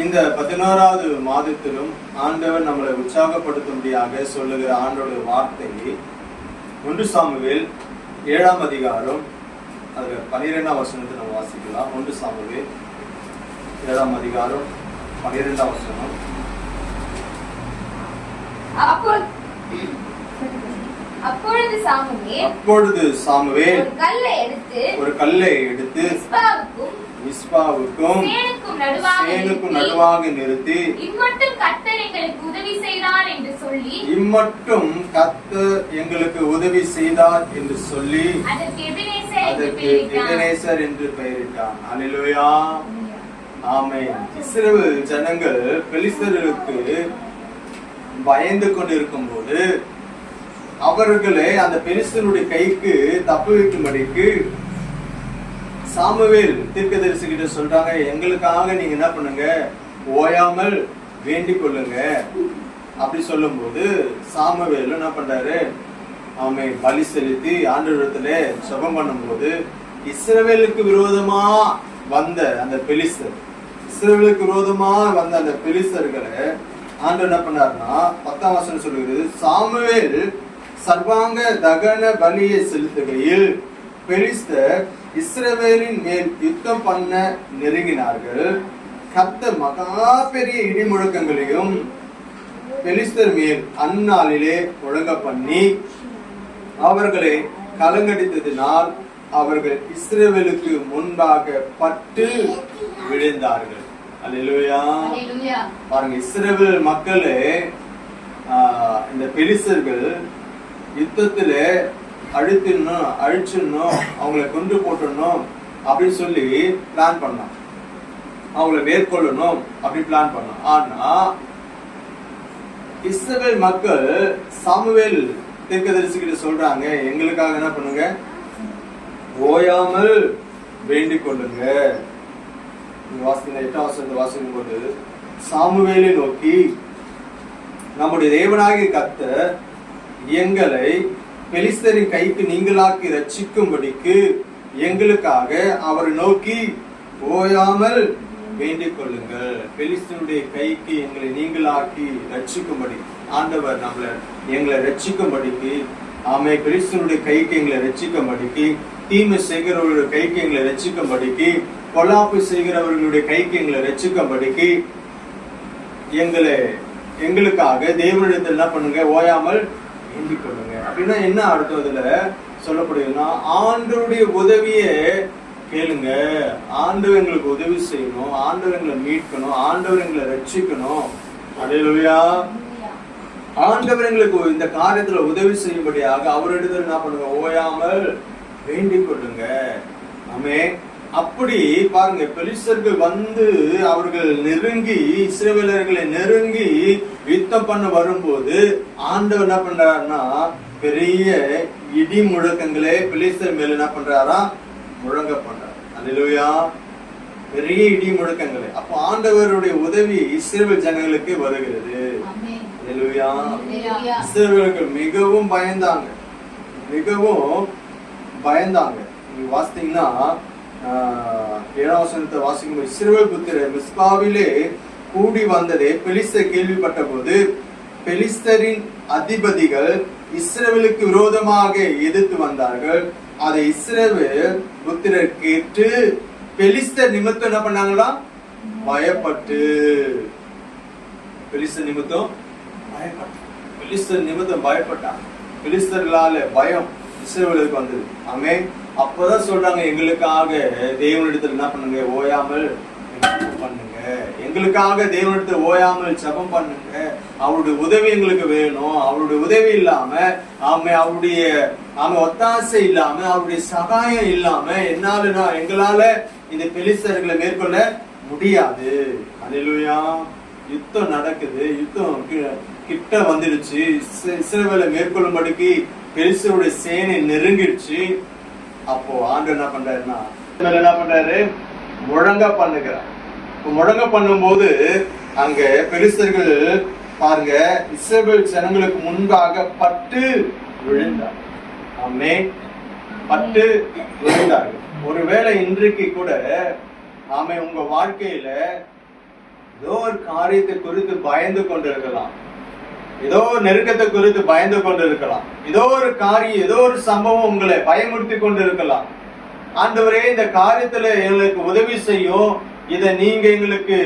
இந்த 11வது மாதத்திலும் ஆண்டவர் நம்மளை உற்சாகப்படுத்தும்படியாக சொல்லுகிற ஆண்டோட வார்த்தை 1 சாமுவேல் 7ஆம் அதிகாரம் அதுல 12ஆம் வசனத்தை நம்ம வாசிக்கலாம். 1 சாமுவேல் 7ஆம் அதிகாரம் 12ஆம் வசனம். அப்பொழுது சாமுவேல் ஒரு கல்லை எடுத்து மிஸ்பாவுக்கும் சேனுக்கும் நடுவாக நிறுத்தி இம்மட்டும் கர்த்தர் எங்களுக்கு உதவி செய்தார் என்று சொல்லி அதற்கு எபெனேசர் என்று பெயரிட்டான். அல்லேலூயா, ஆமென். இஸ்ரவேல் ஜனங்கள் பெலிஸ்தருக்கு பயந்து கொண்டிருக்கும் போது அவர்களை அந்த பெலிஸ்தருடைய கைக்கு தப்புவிக்கும்படிக்கு சாமுவேல் தீர்க்கதரிசி கிட்ட சொல்றாங்க, எங்களுக்காக நீங்க என்ன பண்ணுங்க, ஓயாமல் வேண்டிக் கொள்ளுங்க. அப்படி சொல்லும் போது சாமுவேல் என்ன பண்றாரு, ஆமென், பலி செலுத்தி ஆண்டவரிடத்துல ஜெபம் பண்ணும் போது இஸ்ரவேலுக்கு விரோதமா வந்த அந்த பெலிஸ்தர் அந்த பெலிஸ்தர்களை ஆண்டவர் என்ன பண்ணாருன்னா 10ஆம் வசனம் சொல்லுகிறது, சாமுவேல் சர்வாங்க தகன பலியை செலுத்துகையில் பெலிஸ்தர் இஸ்ரவேலின் மேல் யுத்தம் பண்ண நெருங்கினார்கள். கர்த்தர் மகா பெரிய இடி முழக்கங்களையும் பெலிஸ்தர் மேல் அந்நாளிலே முழங்க பண்ணி அவர்களை கலங்கடித்ததினால் அவர்கள் இஸ்ரவேலுக்கு முன்பாக பட்டு விழுந்தார்கள். அல்லேலூயா, பாருங்க, இஸ்ரவேல் மக்களே இந்த பெலிஸ்தர்கள் யுத்தத்துல அழிச்சிடணும், அவங்களை கொண்டு போட்டணும் அப்படின்னு சொல்லி பிளான் பண்ணான். அவங்களை மேற்கொள்ளணும் அப்படி பிளான் பண்ணான். ஆனா இஸ்ரவேல் மக்கள் சாமுவேல் தீர்க்கதரிசி கிட்ட சொல்றாங்க, எங்களுக்காக என்ன பண்ணுங்க, ஓயாமல் வேண்டிக் கொள்ளுங்க. 8ஆம் வசனத்தை வாசிக்கும் போது சாமுவேலை நோக்கி, நம்முடைய தேவனாகிய கர்த்தர் எங்களை பெலிஸ்தரின் கைக்கு நீங்களாக்கி ரட்சிக்கும்படிக்கு எங்களுக்காக அவரை நோக்கி ஓயாமல் வேண்டிக் கொள்ளுங்கள். பெலிஸ்தருடைய கைக்கு எங்களை நீங்களாக்கி ரட்சிக்கும்படி ஆண்டவர் எங்களை ரட்சிக்கும்படிக்கு, ஆமே, பெலிஸ்தருடைய கைக்கு எங்களை ரட்சிக்கும்படிக்கு, தீமை செய்கிறவர்களுடைய கைக்கு எங்களை ரட்சிக்கும்படிக்கு, பொல்லாப்பு செய்கிறவர்களுடைய கைக்கு எங்களை ரட்சிக்கும்படிக்கு எங்களுக்காக தேவனிடத்தில் என்ன பண்ணுங்க, ஓயாமல் வேண்டிக் கொள்ளுங்க. அப்படின்னா என்ன அர்த்தம் இதுல சொல்லப்படுதுன்னா, ஆண்டவருடைய உதவியை கேளுங்க, ஆண்டவர் எங்களுக்கு உதவி செய்யணும், ஆண்டவர் எங்களை மீட்கணும், ஆண்டவர் எங்களை ரட்சிக்கணும். அல்லேலூயா, ஆண்டவர் எங்களுக்கு இந்த காரியத்துல உதவி செய்யும்படியாக அவரிடத்தில் என்ன பண்ணுங்க, ஓயாமல் வேண்டிக் கொள்ளுங்க. ஆமே, அப்படி பாருங்க, பெலிஸ்தர்கள் வந்து அவர்கள் நெருங்கி இஸ்ரவேலர்களை நெருங்கி யுத்தம் பண்ண வரும்போது ஆண்டவர் என்ன பண்றாருன்னா, பெரிய இடி முழக்கங்களே பெலிஸ்தர் மேல என்ன பண்றாரா, முழங்க பண்றாரு. அல்லேலூயா, பெரிய இடி முழக்கங்களே. அப்போ ஆண்டவருடைய உதவி இஸ்ரவேல் ஜனங்களுக்கு வருகிறது. அல்லேலூயா, இஸ்ரவேலர்கள் மிகவும் பயந்தாங்க. நீங்க வாசித்தீங்கன்னா 7ஆம் வசனத்தை வாசிக்கும், இஸ்ரவேல் புத்திரர் மிஸ்பாவிலே கூடி வந்ததே பெலிஸ்தர் கேள்விப்பட்ட போது பெலிஸ்தரின் அதிபதிகள் இஸ்ரவேலுக்கு விரோதமாக எதிர்த்து வந்தார்கள். அதை இஸ்ரவேல் புத்திரர் கேட்டு பெலிஸ்தர் நிமித்தம் என்ன பண்ணாங்களா, பயப்பட்டு. பெலிஸ்தர் நிமித்தம் பயப்பட்டாங்க. பெலிஸ்தர்களால பயம் இஸ்ரவேலுக்கு வந்தது. ஆமே, அப்பதான் சொல்றாங்க, எங்களுக்காக தேவனிடத்தில் என்ன பண்ணுங்க, ஓயாமல் பண்ணுங்க, எங்களுக்காக தேவனிடத்தில் ஓயாமல் ஜெபம் பண்ணுங்க. அவருடைய உதவி எங்களுக்கு வேணும். அவருடைய உதவி இல்லாம, அவருடைய ஒத்தாசை இல்லாம, அவருடைய சகாயம் இல்லாம எங்களால இந்த பெலிஸ்தர்களை மேற்கொள்ள முடியாது. அல்லேலூயா, யுத்தம் நடக்குது, யுத்தம் கிட்ட வந்துடுச்சு, இஸ்ரவேலை மேற்கொள்ளும்படிக்கு பெலிஸ்தருடைய சேனை நெருங்கிடுச்சு. அப்போ ஆண்டவர் என்ன பண்றாரு, முழங்க பண்ணுகிறார். முழங்க பண்ணும்போது அங்க பெலிஸ்தர்கள் பாருங்க இஸ்ரவேல் ஜனங்களுக்கு முன்பாக பட்டு விழுந்தார். ஆமே, பட்டு விழுந்தார்கள். ஒருவேளை இன்றைக்கு கூட ஆமே உங்க வாழ்க்கையில ஏதோ ஒரு காரியத்தை குறித்து பயந்து கொண்டிருக்கலாம், ஏதோ நெருக்கத்தை குறித்து பயந்து கொண்டிருக்கலாம், ஏதோ ஒரு காரியம், ஏதோ ஒரு சம்பவம் உங்களை பயமுறுத்தி கொண்டிருக்கலாம். ஆண்டவரே, இந்த காரியத்துல எங்களுக்கு உதவி செய்யும், இதை நீங்க எங்களுக்கு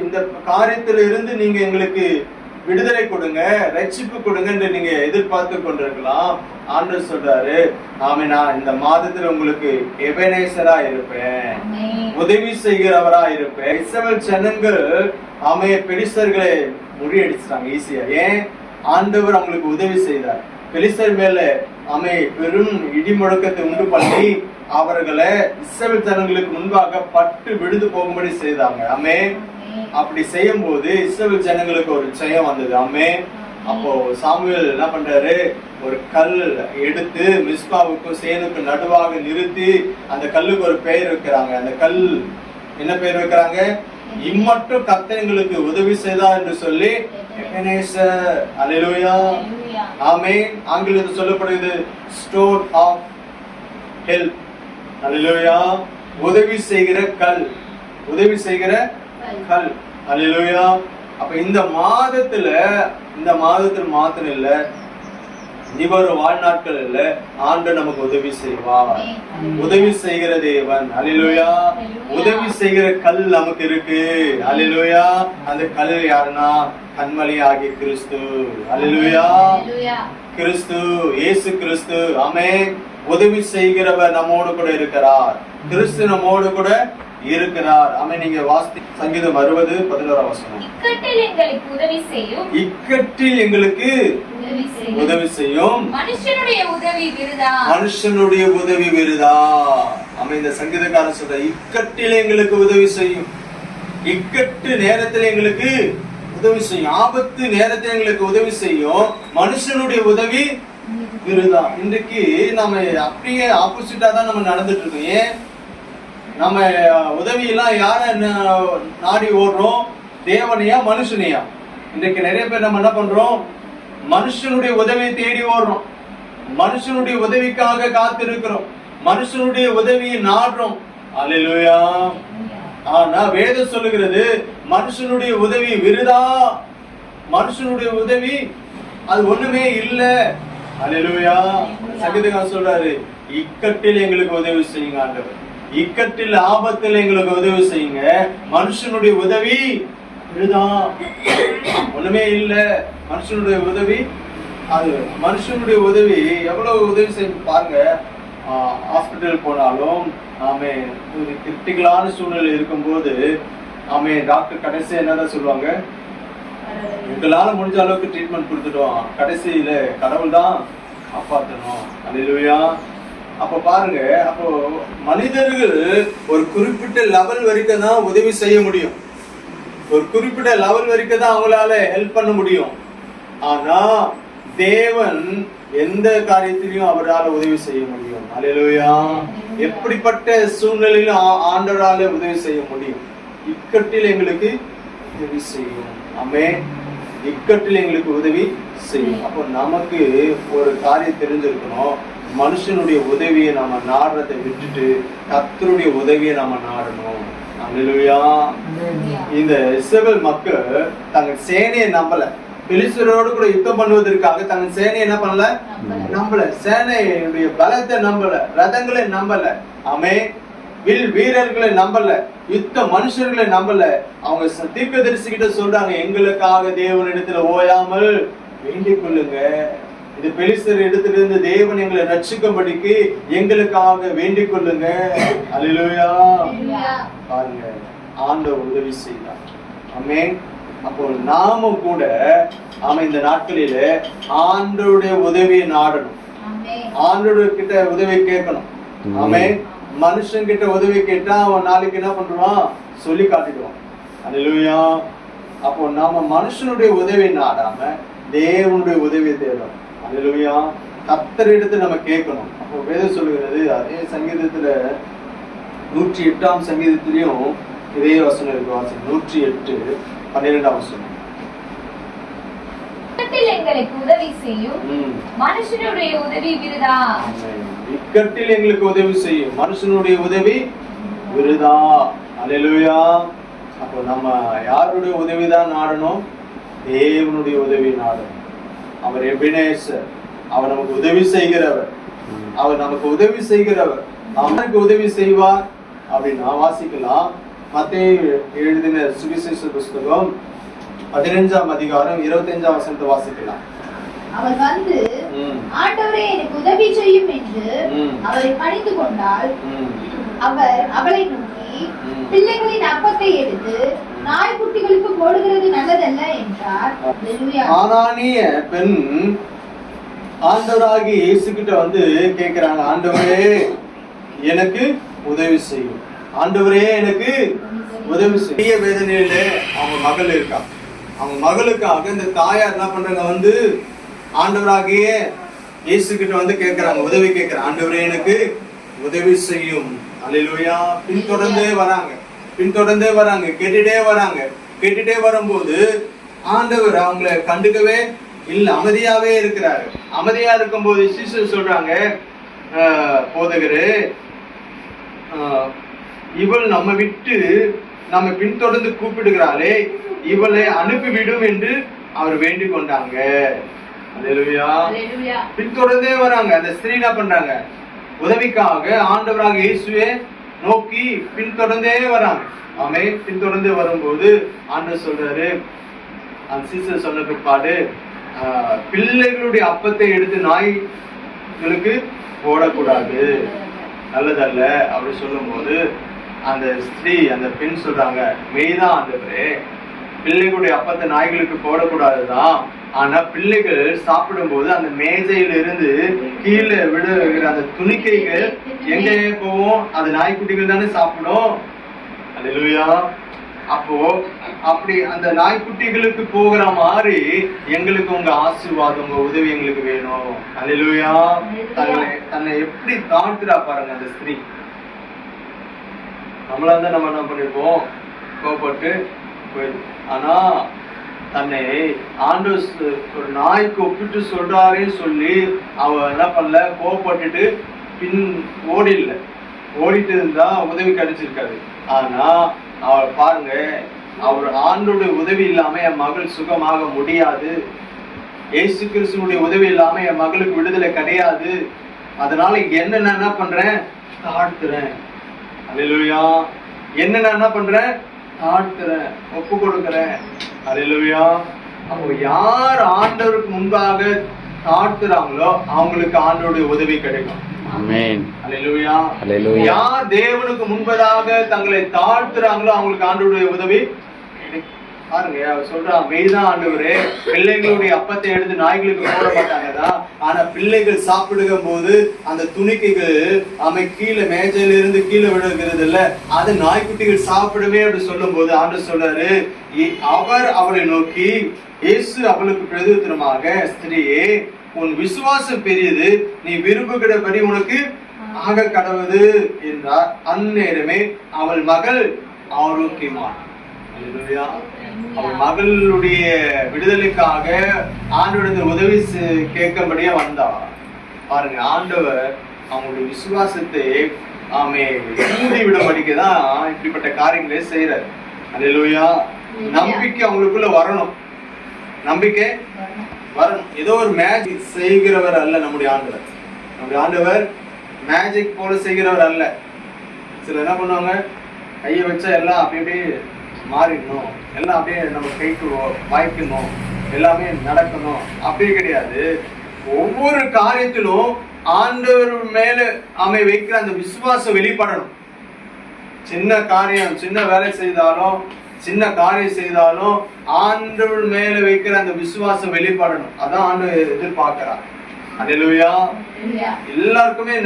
இந்த காரியத்துல இருந்து நீங்க எங்களுக்கு விடுதலை கொடுங்க, ரட்சிப்பு கொடுங்க என்று நீங்க எதிர்பார்த்து கொண்டிருக்கலாம். ஆண்டவர் சொல்றாரு, நான் இந்த மாதத்துல உங்களுக்கு எபனேசரா இருப்பேன், உதவி செய்கிறவரா இருப்பேன். இஸ்ரவேல் ஜனங்கள் பெலிஸ்தர்களை முறியடிச்சிட்டாங்க ஈஸியா. ஏன்? ஆண்டவர் அவங்களுக்கு உதவி செய்தார். பெலிஸ்தர் மேல பெரும் இடி முழக்கத்தை உண்டு பண்ணி அவர்களை இஸ்ரவேல் ஜனங்களுக்கு முன்பாக பட்டு விழுந்து போகும்படி செய்தாங்க. அப்படி செய்யும் போது இஸ்ரவேல் ஜனங்களுக்கு ஒரு ஜெயம் வந்தது. அப்போ சாமுவேல் என்ன பண்றாரு, ஒரு கல் எடுத்து மிஸ்பாவுக்கும் சேனுக்கும் நடுவாக நிறுத்தி அந்த கல்லுக்கு ஒரு பெயர் வைக்கிறாங்க. அந்த கல் என்ன பெயர் வைக்கிறாங்க? இம்மட்டும் கர்த்தர் எங்களுக்கு உதவி செய்தார் என்று சொல்லி எபனேசர். அல்லேலூயா, ஆமென். ஆங்கிலத்தில் சொல்லப்படுகிறது ஸ்டோர் ஆஃப் ஹெல்ப். அல்லேலூயா, உதவி செய்கிற கல், உதவி செய்கிற கல். அல்லேலூயா. அப்ப இந்த மாதத்துல மாத்திரம் இல்ல, இவரும் வாழ்நாட்கள் இல்ல, ஆண்டவர் நமக்கு உதவி செய்வார். உதவி செய்கிற தேவன். அல்லேலூயா. உதவி செய்கிற கல் நமக்கு இருக்கு. அல்லேலூயா. அந்த கல் யாருன்னா கண்மலை ஆகிய கிறிஸ்து. அல்லேலூயா. கிறிஸ்து, இயேசு கிறிஸ்து. ஆமென். உதவி செய்கிறவர் நம்மோடு கூட இருக்கிறார். கிறிஸ்து நம்மோடு கூட இருக்கிறார். நீங்க வாசி சங்கீதம் 60:11 வசனம். இக்கட்டில் எங்களுக்கு உதவி செய்யும், இக்கட்டில் எங்களுக்கு உதவி செய்யும், மனுஷனுடைய உதவி விருதா, மனுஷனுடைய உதவி விருதா. இந்த சங்கீதக்காரன் சொல்ற, இக்கட்டில் எங்களுக்கு உதவி செய்யும், இக்கட்டு நேரத்தில் எங்களுக்கு உதவி செய்யும், ஆபத்து நேரத்தில் எங்களுக்கு உதவி செய்யும், மனுஷனுடைய உதவி விருதா. இன்றைக்கு நம்ம அப்படியே ஆப்போசிட்டா தான் நம்ம நடந்துட்டு இருக்கோம். ஏன்? நம்ம உதவி எல்லாம் யார நாடி ஓடுறோம்? தேவனையா மனுஷனையா? இன்றைக்கு நிறைய பேர் நம்ம என்ன பண்றோம்? மனுஷனுடைய உதவியை தேடி ஓடுறோம், மனுஷனுடைய உதவிக்காக காத்திருக்கிறோம், மனுஷனுடைய உதவியை நாடுறோம். அல்லேலூயா. ஆனா வேதம் சொல்லுகிறது, மனுஷனுடைய உதவி விருதா, மனுஷனுடைய உதவி அது ஒண்ணுமே இல்ல. அல்லேலூயா. சங்கீதக்காரன் சொல்றாரு, இக்கட்டில் எங்களுக்கு உதவி செய்யுங்க ஆண்டவர், இக்கட்டில் ஆபத்தில் எங்களுக்கு உதவி செய்யுங்க, மனுஷனுடைய உதவி இதுதான், ஒண்ணுமே இல்ல. மனுஷனுடைய உதவி, அது மனுஷனுடைய உதவி எவ்வளவு உதவி செய்ய பாருங்க. ஹாஸ்பிட்டல் போனாலும் ஒரு கிரிட்டிக்கலான சூழ்நிலை இருக்கும்போது டாக்டர் கடைசி என்னதான் சொல்லுவாங்க? எங்களால முடிஞ்ச அளவுக்கு ட்ரீட்மெண்ட் கொடுத்துட்டோம், கடைசியில கடவுள் தான் காப்பாற்றணும். அல்லேலூயா. அப்ப பாருங்க, அப்போ மனிதர்கள் ஒரு குறிப்பிட்ட லெவல் வரைக்கும் தான் உதவி செய்ய முடியும், ஒரு குறிப்பிட்ட லெவல் வரைக்கும் தான் அவங்களால ஹெல்ப் பண்ண முடியும். ஆனா தேவன் எந்த காரியத்திலையும் அவரால் உதவி செய்ய முடியும். அல்லேலூயா. எப்படிப்பட்ட சூழ்நிலையிலும் ஆண்டவரால உதவி செய்ய முடியும். இக்கட்டில் எங்களுக்கு உதவி செய்யும். ஆமென். இக்கட்டில் எங்களுக்கு உதவி செய்யும். அப்போ நமக்கு ஒரு காரியம் தெரிஞ்சிருக்கணும், மனுஷனுடைய உதவியை நாம நாடுறதை விட்டுட்டு கர்த்தருடைய உதவியை நாம நாடணும். அல்லேலூயா. இந்த இஸ்ரவேல் மக்கள் தங்கள் சேனையை நம்பல, பெலிஸ்தரோடு கூட யுத்தம் பண்ணுவதற்காக தங்கள் சேனையை என்ன பண்ணல? நம்பல. சேனையுடைய பலத்தை நம்பல, ரதங்களை நம்பல, வில் வீரர்களை நம்பல, யுத்த மனுஷர்களை நம்பல. அவங்க தீர்க்கதரிசி கிட்ட சொல்றாங்க, எங்களுக்காக தேவனிடத்துல ஓயாமல் வேண்டிக் கொள்ளுங்க, இது பெலிஸ்தர் இடத்துல இருந்து தேவன் எங்களை ரட்சிக்கும்படிக்கு எங்களுக்காக வேண்டிக் கொள்ளுங்க. அல்லேலூயா. பாருங்க, ஆண்டவர் உதவி செய்தார். ஆமென். அப்போ நாமும் கூட இந்த நாட்களில ஆண்டவருடைய உதவியை நாடணும், ஆண்டவருடைய கிட்ட உதவி கேட்கணும். ஆமென். மனுஷன் கிட்ட உதவி கேட்டா அவன் நாளைக்கு என்ன பண்றான்? சொல்லி காட்டிடுவான். அல்லேலூயா. அப்போ நாம மனுஷனுடைய உதவி நாடாம தேவனுடைய உதவியை தேடணும். அல்லேலூயா. கர்த்தரிடத்தில் நம்ம கேட்கணும். அப்போ வேதம் சொல்லுகிறது, அதே சங்கீதத்துல 108ஆம் சங்கீதத்திலையும் இதே வசனம் இருக்கு. வாசனம் 108:12 வசனம். எங்களுக்கு உதவி செய்யும், மனுஷனுடைய உதவி விருதா. இக்கட்டில் எங்களுக்கு உதவி செய்யும், மனுஷனுடைய உதவி விருதா. அல்லேலூயா. அப்போ நம்ம யாருடைய உதவிதான் நாடணும்? தேவனுடைய உதவி நாடணும். அவர் எபினேசர், அவர் நமக்கு உதவி செய்கிறவர். அவர் நமக்கு உதவி செய்கிறவர். அவருக்கு உதவி செய்வார் அப்படின்னா வாசிக்கலாம். மத்தேயு எழுதின சுவிசேஷ புஸ்தகம் 15ஆம் அதிகாரம் 25ஆம் வசனத்தை வாசிக்கலாம். அவர் வந்து ஆண்டவரே எனக்கு உதவி செய்யும் என்று அவரை பணிந்து கொண்டால் அவர் அவளை நோக்கி பிள்ளைகளின் அப்பத்தை எடுத்து நாய்க்குட்டிகளுக்கு போடுகிறது நல்லதல்ல என்றார். ஆனானிய பெண் ஆண்டவராகி இயேசு கிட்ட வந்து கேக்குறாங்க, ஆண்டவரே எனக்கு உதவி செய்யும், ஆண்டவரே எனக்கு உதவி செய்ய. வேதனையில அவங்க மகள் இருக்கா. அவங்க மகளுக்காக இந்த தாயார் என்ன பண்றாங்க, வந்து ஆண்டவராகிய இயேசு கிட்ட வந்து கேட்கிறாங்க, உதவி கேட்கிறாங்க, ஆண்டவரே எனக்கு உதவி செய்யும். அல்லேலூயா. பின்தொடர்ந்தே வராங்க, கேட்டுட்டே வரும்போது ஆண்டவர் அவங்கள கண்டுக்கவே இல்ல, அமைதியாவே இருக்கிறாரு. அமைதியா இருக்கும்போது சீசர் சொல்றாங்க, போதகரே, இவள் நம்ம பின்தொடர்ந்து கூப்பிடுகிறாளே, இவளை அனுப்பிவிடும் என்று அவர் வேண்டிக் கொண்டாங்க. அல்லேலூயா. பின்தொடர்ந்தே வராங்க. அந்த ஸ்திரீ என்ன பண்றாங்க, உதவிக்காக ஆண்டவராக இயேசுவை நோக்கி பின்தொடர்ந்தே வராங்க. ஆமே. பின்தொடர்ந்து வரும்போது ஆண்டவர் சொல்றாரு, அந்த சீசர் சொன்ன பிற்பாடு, பிள்ளைகளுடைய அப்பத்தை எடுத்து நாய்களுக்கு போடக்கூடாது, நல்லதல்ல அப்படி சொல்லும் போது அந்த ஸ்திரீ, அந்த பெண் சொல்றாங்க, மெய்தான் ஆண்டவரே, பிள்ளைகளுடைய அப்பத்தை நாய்களுக்கு போடக்கூடாதுதான். ஆனா பிள்ளைகள் சாப்பிடும் போது அந்த மேஜையில இருந்து கீழே விடுகிற அந்த துணிக்கைகள் எங்க போவோம்? அது நாய்க்குட்டிகள் தானே சாப்பிடும். அல்லேலூயா. அப்போ அப்படி அந்த நாய்க்குட்டிகளுக்கு போகிற மாதிரி எங்களுக்கு உங்க ஆசீர்வாதம், உங்க உதவி எங்களுக்கு வேணும். அல்லேலூயா. தன்னை எப்படி தாழ்த்துறா பாருங்க அந்த ஸ்திரீ. நம்மளா இருந்தா நம்ம என்ன பண்ணிருப்போம், கோபப்பட்டு போயிருப்போம். ஆனா தன்னை ஆண்டவர் ஒரு நாய்க்கு ஒப்பிட்டு சொல்றாருன்னு சொல்லி அவ என்ன பண்ணல, கோபப்பட்டுட்டு ஓடிட்டு இருந்தா உதவி கிடைச்சிருக்காது. ஆனா அவர் பாருங்க, அவர் ஆண்டோட உதவி இல்லாம என் மகள் சுகமாக முடியாது, இயேசு கிறிஸ்துனுடைய உதவி இல்லாம என் மகளுக்கு விடுதலை கிடையாது, அதனால என்ன நான் என்ன பண்றேன், தாழ்த்துறேன். அல்லேலூயா. என்ன நான் என்ன பண்றேன், தாழ்த்துறேன், ஒப்பு கொடுக்கிறேன். அல்லேலூயா. அப்போ யார் ஆண்டவருக்கு முன்பாக தாழ்த்துறாங்களோ அவங்களுக்கு ஆண்டவருடைய உதவி கிடைக்கும். ஆமென். அல்லேலூயா. அல்லேலூயா. யார் தேவனுக்கு முன்பதாக தங்களை தாழ்த்துறாங்களோ அவங்களுக்கு ஆண்டவருடைய உதவி பாருங்க. அவர் சொல்றான், மெய்தான் ஆண்டவரே, பிள்ளைகளுடைய அப்பத்தை எடுத்து நாய்களுக்கு போட மாட்டாங்கதான், ஆனா பிள்ளைகள் சாப்பிடுகும் போது அந்த துணிக்கைகள் கீழே மேஜையில இருந்து கீழே விழுகிறது இல்ல, அது நாய்க்குட்டிகள் சாப்பிடுமே அப்படி சொல்லும் போது ஆண்டவர் சொல்றாரு, அவர் அவளை நோக்கி, இயேசு அவளுக்கு பிரதியுத்தரமாக, ஸ்திரீயே, உன் விசுவாசம் பெரியது, நீ விரும்புகிறபடி உனக்கு ஆக கடவுது என்றார். அந்நேரமே அவள் மகள் ஆரோக்கியமான. அவள் மகளுடைய விடுதலைக்காக ஆண்டவரிடம் உதவி கேட்கும்படியா வந்தார். பாருங்க, ஆண்டவர் அவங்களுடைய விசுவாசத்தை தூண்டி விடும்படிக்குதான் இப்படிப்பட்ட காரியங்களே செய்யறாரு. அல்லேலூயா. நம்பிக்கை அவங்களுக்குள்ள வரணும். நம்பிக்கை வரணும். ஏதோ ஒரு மேஜிக் செய்கிறவர் அல்ல நம்முடைய ஆண்டவர். நம்முடைய ஆண்டவர் மேஜிக் போல செய்கிறவர் அல்ல. சில என்ன பண்ணுவாங்க, கையை வச்சா எல்லாம் அப்படி அப்படியே மாறிடணும், எல்லாம் அப்படியே நம்ம கைக்கு வாய்க்கணும், எல்லாமே நடக்கணும், அப்படி கிடையாது. ஒவ்வொரு காரியத்திலும் ஆண்டவர் மேல வைக்கிற அந்த விசுவாசம் வெளிப்படணும். சின்ன காரியம், சின்ன வேலை செய்தாலும், சின்ன காரியம் செய்தாலும் ஆண்டவர் மேல வைக்கிற அந்த விசுவாசம் வெளிப்படணும். அதான் ஆண்டவர் எதிர்பார்க்கிறார். அல்லேலூயா. எல்லாருக்குமே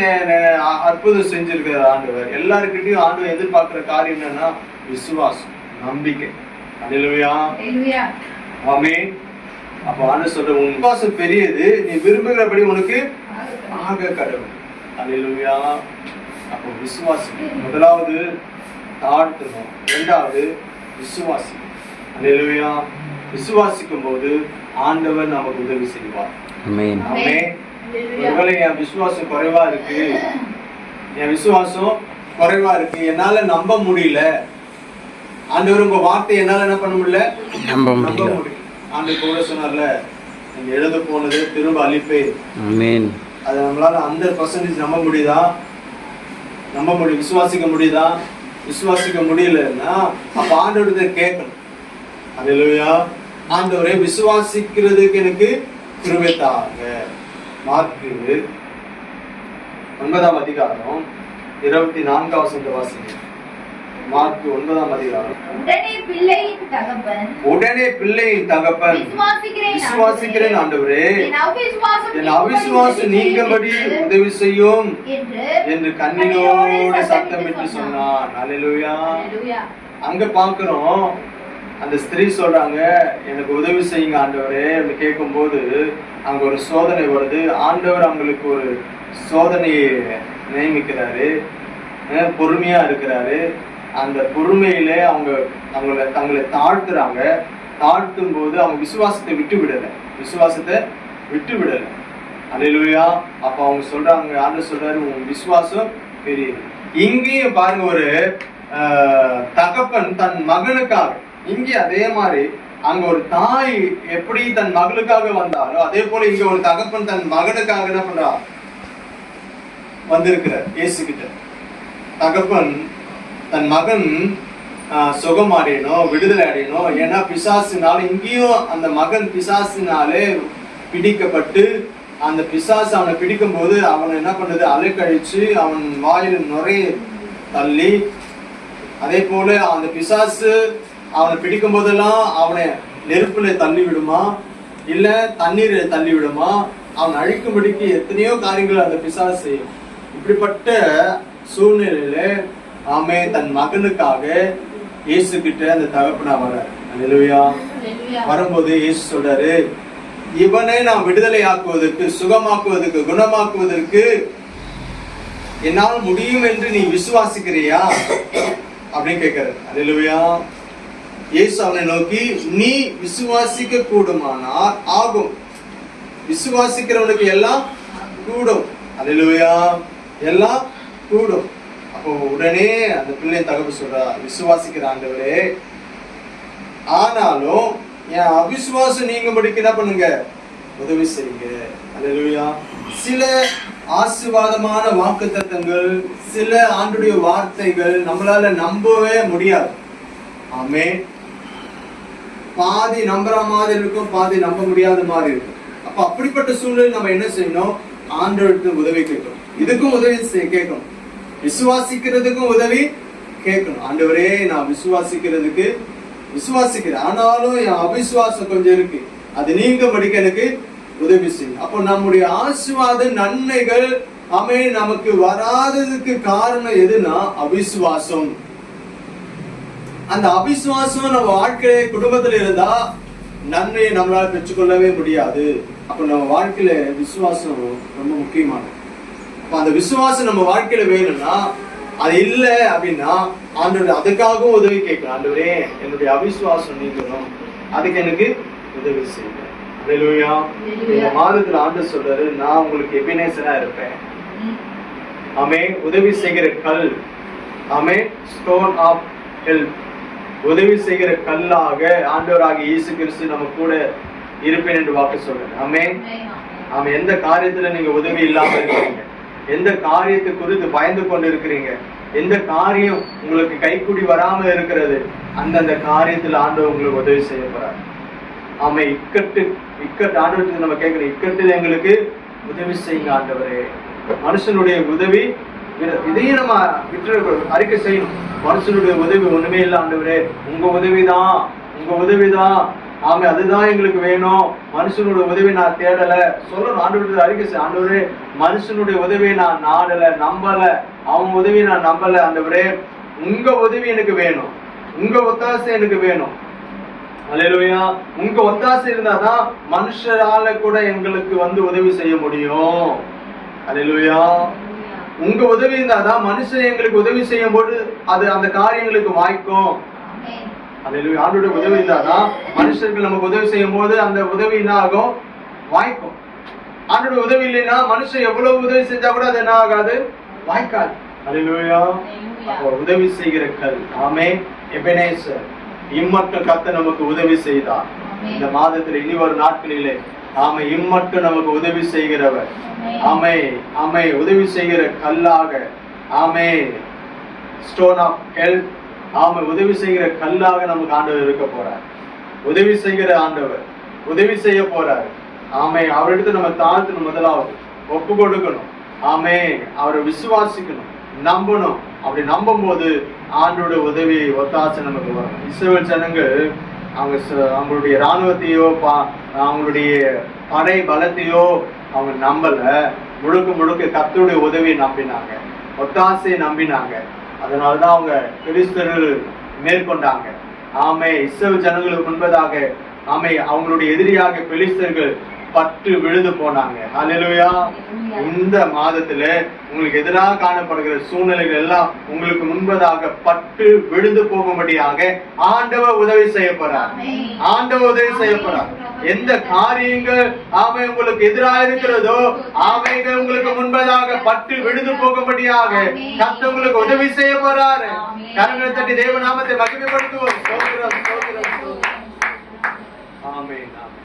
அற்புதம் செஞ்சிருக்கிறார் ஆண்டவர். எல்லாருக்கிட்டையும் ஆண்டவர் எதிர்பார்க்கிற காரியம் என்னன்னா விசுவாசம், நம்பிக்கை. அல்லேலூயா. ஆமென். அப்ப ஆண்டவர் சொல்ற, உன் விசுவாசம் பெரியது, நீ விரும்புகிறபடி உனக்கு ஆக கடவுள். அல்லேலூயா. அப்போ விசுவாசி முதலாவது தாழ்த்தணும், இரண்டாவது விசுவாசி. அல்லேலூயா. விசுவாசிக்கும் போது ஆண்டவர் நமக்கு உதவி செய்வார். ஆமென். ஆமென். ஒருவேளை என் விசுவாசம் குறைவா இருக்கு, என் விசுவாசம் குறைவா இருக்கு, என்னால நம்ப முடியல, ஆண்டவர் உங்க வார்த்தை என்னால என்ன பண்ண முடியல, நம்ப நம்ப முடியல. முடியும். ஆண்டவர் கூட சொன்னார்ல, நீங்க எழுத போனது திரும்ப அழிப்பேன். ஆமென். அதை நம்மளால 100% நம்ப முடியுதா? நம்ப முடியும். விசுவாசிக்க முடியுதா? விசுவாசிக்க முடியலன்னா அப்ப ஆண்டவர்கிட்ட கேட்கணும். அல்லேலூயா. ஆண்டவரே, விசுவாசிக்கிறதுக்கு எனக்கு கிருபை தாங்க. மார்க்கு 9ஆம் அதிகாரம் 24ஆம் வசனத்தை வாசிங்க. மார்க் 9ஆம் அதிகாரம். உடனே பிள்ளையின் தகப்பன் விசுவாசிக்கிறேன் ஆண்டவரே, என் அவிசுவாசம் நீங்கபடி உதவி செய்யும் என்று கண்ணீரோடு சத்தமிட்டு சொன்னான். அல்லேலூயா. அங்க பாக்குறோம், அந்த ஸ்திரீ சொல்றாங்க, எனக்கு உதவி செய்யுங்க ஆண்டவரே என்று கேட்கும் போது அங்க ஒரு சோதனை வருது. ஆண்டவர் அவங்களுக்கு ஒரு சோதனையை நியமிக்கிறாரு. பொறுமையா இருக்கிறாரு. அந்த பொறுமையில தங்களை தாழ்த்துறாங்க. தாழ்த்தும் போது அவங்க விசுவாசத்தை விட்டு விடல. அல்லேலூயா. அப்ப அவங்க சொல்றாங்க, ஆண்டவர் சொல்றாரு, உங்க விசுவாசம் பெரியது. இங்கேயும் பாருங்க, ஒரு தகப்பன் தன் மகனுக்காக, இங்கே அதே மாதிரி அங்க ஒரு தாய் எப்படி தன் மகளுக்காக வந்தாரோ அதே போல இங்க ஒரு தகப்பன் தன் மகனுக்காக என்ன பண்றா, வந்திருக்கிறார் இயேசு கிட்ட. தகப்பன் தன் மகன் சுகம் அடையணும், விடுதலை அடையணும். ஏன்னா பிசாசினால இங்கேயும் அந்த மகன் பிசாசினாலே பிடிக்கப்பட்டு, அந்த பிசாசு அவனை பிடிக்கும் போது அவனை என்ன பண்ணுது, அலைக்கழிச்சு அவன் வாயில் நுரைய தள்ளி, அதே போல அந்த பிசாசு அவனை பிடிக்கும் போதெல்லாம் அவனை நெருப்புல தள்ளி விடுமா, இல்ல தண்ணீரை தள்ளி விடுமா, அவன் அழிக்கும்படிக்கு எத்தனையோ காரியங்கள் அந்த பிசாசு செய்யும். இப்படிப்பட்ட சூழ்நிலையில ஆமே தன் மகனுக்காக இயேசு கிட்ட அந்த தகப்பனா வர. அல்லேலூயா. வரும்போது இயேசு சொல்றாரு, இவனை நான் விடுதலை ஆக்குவதற்கு, சுகமாக்குவதற்கு, குணமாக்குவதற்கு என்னால் முடியும் என்று நீ விசுவாசிக்கிறியா அப்படின்னு கேட்கிறாரு. அல்லேலூயா. இயேசு அவனை நோக்கி, நீ விசுவாசிக்க கூடுமானால் ஆகும். விசுவாசிக்கிறவனுக்கு எல்லாம் கூடும். அல்லேலூயா. எல்லாம் கூடும். அப்போ உடனே அந்த பிள்ளை தகப்பு சொல்றா, விசுவாசிக்கிற ஆண்டவரே, ஆனாலும் என் அவிசுவாசம் நீங்கும்படிக்கு என்ன பண்ணுங்க, உதவி செய்யுங்க. அல்லேலூயா. சில ஆசீர்வாதமான வாக்குத்தத்தங்கள், சில ஆண்டுடைய வார்த்தைகள் நம்மளால நம்பவே முடியாது. ஆமென். பாதி நம்புற மாதிரி இருக்கும், பாதி நம்ப முடியாத மாதிரி இருக்கும். அப்ப அப்படிப்பட்ட சூழ்நிலை நம்ம என்ன செய்யணும், ஆண்டவருக்கு உதவி கேட்கணும். இதுக்கும் உதவி கேட்கணும், விசுவாசிக்கிறதுக்கும் உதவி கேட்கணும். ஆண்டவரே, நான் விசுவாசிக்கிறேன், ஆனாலும் என் அவிசுவாசம் கொஞ்சம் இருக்கு, அது நீங்கும்படிக்கு எனக்கு உதவி செய்யும். அப்போ நம்முடைய ஆசீர்வாத நன்மைகள் நமக்கு வராததுக்கு காரணம் எதுனா அவிசுவாசம். அந்த அவிசுவாசம் நம்ம வாழ்க்கையில குடும்பத்துல இருந்தா நன்மையை நம்மளால பெற்றுக்கொள்ளவே முடியாது. அப்ப நம்ம வாழ்க்கையில விசுவாசம் ரொம்ப முக்கியமானது. அப்ப அந்த விசுவாசம் நம்ம வாழ்க்கையில வேணும்னா, அது இல்லை அப்படின்னா ஆண்டவர் அதுக்காகவும் உதவி கேட்கணும். ஆண்டவரே, என்னுடைய அவிசுவாசம் நீக்கணும், அதுக்கு எனக்கு உதவி செய்யுங்க. அல்லேலூயா. இந்த மாதத்துல ஆண்டவர் சொல்றாரு, நான் உங்களுக்கு எபினேசரா இருப்பேன். ஆமென். உதவி செய்கிற கல், ஆமென், ஸ்டோன் ஆஃப் ஹெல்ப், உதவி செய்கிற கல்லாக ஆண்டவராகிய இயேசு கிறிஸ்து நம்ம கூட இருப்பேன் என்று வாக்கு சொல்றேன். ஆமென். ஆமென். எந்த காரியத்துல நீங்க உதவி இல்லாம இருக்கிறீங்க, எந்த காரியத்தை குறித்து பயந்து கொண்டு இருக்கிறீங்க, எந்த காரியம் உங்களுக்கு கைக்கூடி வராம இருக்கிறது, அந்தந்த காரியத்தில் ஆண்டவர் உங்களுக்கு உதவி செய்ய போறார். ஆமா. இக்கட்டு ஆண்டவருக்கு நம்ம கேட்கணும், இக்கட்டில் எங்களுக்கு உதவி செய்யுங்க ஆண்டவரே. மனுஷனுடைய உதவி இதையும் நம்ம விட்டு அறிக்கை செய்யணும். மனுஷனுடைய உதவி ஒண்ணுமே இல்லை ஆண்டவரே, உங்க உதவிதான். ஆமா, அதுதான் எங்களுக்கு வேணும். மனுஷனுடைய உதவி நான் தேடல சொல்லணும். ஆண்டவருக்கு அறிக்கை செய்ய, ஆண்டவரே, மனுஷனுடைய உதவியை நான் நாடல, நம்பல, அவன் உதவியை நான் நம்பல. ஆண்டவரே, உங்க உதவி எனக்கு வேணும், உங்க ஒத்தாசை எனக்கு வேணும். அல்லேலூயா. உங்க ஒத்தாசை இருந்தாதான் மனுஷரால கூட எங்களுக்கு உதவி செய்ய முடியும். அல்லேலூயா. உங்க உதவி இருந்தாதான் மனுஷன் எங்களுக்கு உதவி செய்யும் போது அது அந்த காரியங்களுக்கு வாய்க்கும். அல்லேலூயா. ஆண்டவருடைய உதவி இருந்தாதான் மனுஷர்கள் நமக்கு உதவி செய்யும் போது அந்த உதவி என்ன ஆகும், வாய்க்கும். ஆண்டவருடைய உதவி இல்லைன்னா மனுஷன் எவ்வளவு உதவி செஞ்சா கூட அது என்ன ஆகாது, வாய்க்காது. அல்லேலூயா. அப்போ உதவி செய்கிற கல். ஆமென். எபெனேசர், இம்மட்டும் கர்த்தர் நமக்கு உதவி செய்தார். இந்த மாதத்தில் இனி வரும் நாட்களிலே ஆமை இம்மட்டும் நமக்கு உதவி செய்கிறவர். ஆமை ஆமை உதவி செய்கிற கல்லாக, ஆமை ஸ்டோன் ஆஃப் ஹெல்ப், ஆமை உதவி செய்கிற கல்லாக நமக்கு ஆண்டவர் இருக்க போறார். உதவி செய்கிற ஆண்டவர் உதவி செய்ய போறார். ஆமை அவரிடத்துல நம்ம தாழ்த்தணும், முதலாவது ஒப்பு கொடுக்கணும். ஆமே அவரை விசுவாசிக்கணும், நம்பணும். அப்படி நம்பும் போது ஆண்டோட உதவி ஒத்தாசை நமக்கு வரும். இஸ்ரவேல் ஜனங்கள் அவங்களுடைய இராணுவத்தையோ அவங்களுடைய படை பலத்தையோ அவங்க நம்பல, முழுக்க முழுக்க கர்த்தருடைய உதவியை நம்பினாங்க, ஒத்தாசையை நம்பினாங்க. அதனாலதான் அவங்க பெலிஸ்தர்கள் மேற்கொண்டாங்க. ஆமே இஸ்ரவேல் ஜனங்களுக்கு முன்பதாக ஆமே அவங்களுடைய எதிரியாக பெலிஸ்தர்கள் பட்டு விழுந்து போனாங்க. அல்லேலூயா. இந்த மாதத்துல உங்களுக்கு எதிராக காணப்படுகிற சூழ்நிலைகள் எல்லாம் உங்களுக்கு முன்பதாக பட்டு விழுந்து போகும்படியாக ஆண்டவர் உதவி செய்ய போறார். ஆண்டவர் உதவி செய்ய போறார். எந்த காரியங்கள் ஆமை உங்களுக்கு எதிராக இருக்கிறதோ ஆமைகள் உங்களுக்கு முன்பதாக பட்டு விழுந்து போகும்படியாக கர்த்தர் உங்களுக்கு உதவி செய்ய போறாரு. கரங்களை தட்டி தேவ நாமத்தை மகிமைப்படுத்துவோம். ஆமென்.